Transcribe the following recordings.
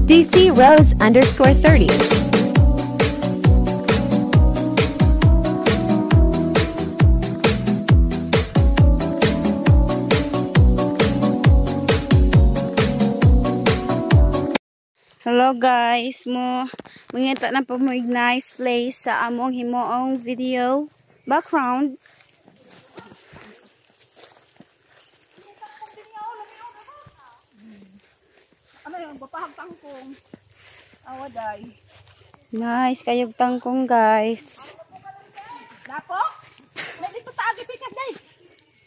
DC Rose _30. Hello guys, mangita na po mo nice place sa among himoong video background. Ano yung bapahang tangkong? Awaday. Nice kayog tangkong guys. Lapo? May dito taagi pikas day.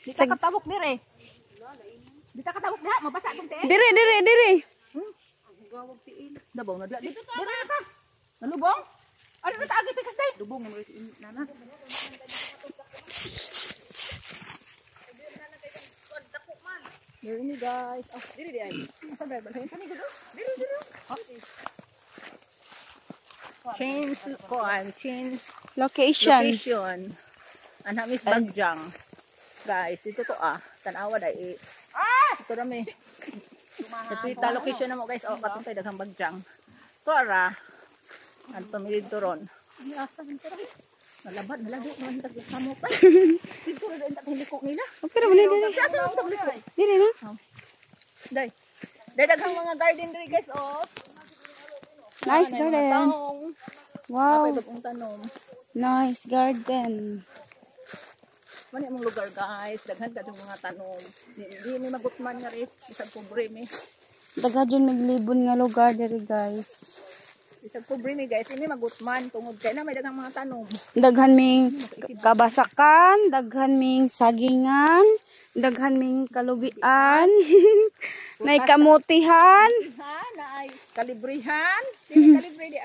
Di ka katawok dire. Di ka katawok diha, mabasa kung te. Dire. Gawag tiin. Dabaw na dito. Dire ka. Nalubong? Ano na taagi pikas day? Lubong mo rin nana. Dire ni guys. Oh, dire di ay. Asa day balhin kani gudo? Dire. Change location. Anak Miss Bagjang. Guys, dito to tanawa dai. Ito rami. Ito location na mo guys. Oh, katong tay daghang Bagjang. To ara. Anto mi dito ron. Ni asa man tara. Nalabad nalago man tag kamo pa. Dito ron ta hiliko nila. Pero dire. Dire na. Dai. Dai daghang mga garden diri guys, oh. Nice garden. Wow. Apay bagong tanom. Nice garden. Mani among lugar guys, daghan kadtong mga tanom. Di ni magutman nga rin, isang pobre mi. Dagadyon maglibon nga lugar diri guys. Isang pobre mi guys, ini magutman tungod kay na may daghang mga tanom. Daghan ming kabasakan, daghan ming sagingan, daghan ming kalubian, may kamutihan. Ha, naay kalibrihan. Sino kalibre di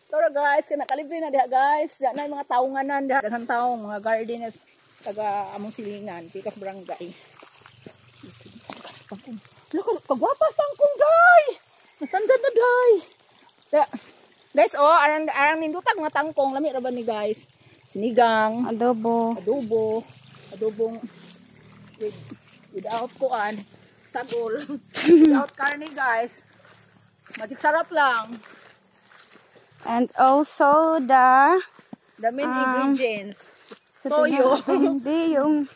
Tara guys, kana kalibre na diha guys. Diha na yung mga taonganan diha. Daghang taong mga gardeners taga among silingan, Pikas Barangay. Lako, kagwapas tangkong day. Nasandan na day. Guys, arang nindutag mga tangkong lami ra ba ni guys. Sinigang, adobong without kuan, tagol. Without karne guys. Magic sarap lang. And also the main ingredients. Toyo. Hindi yung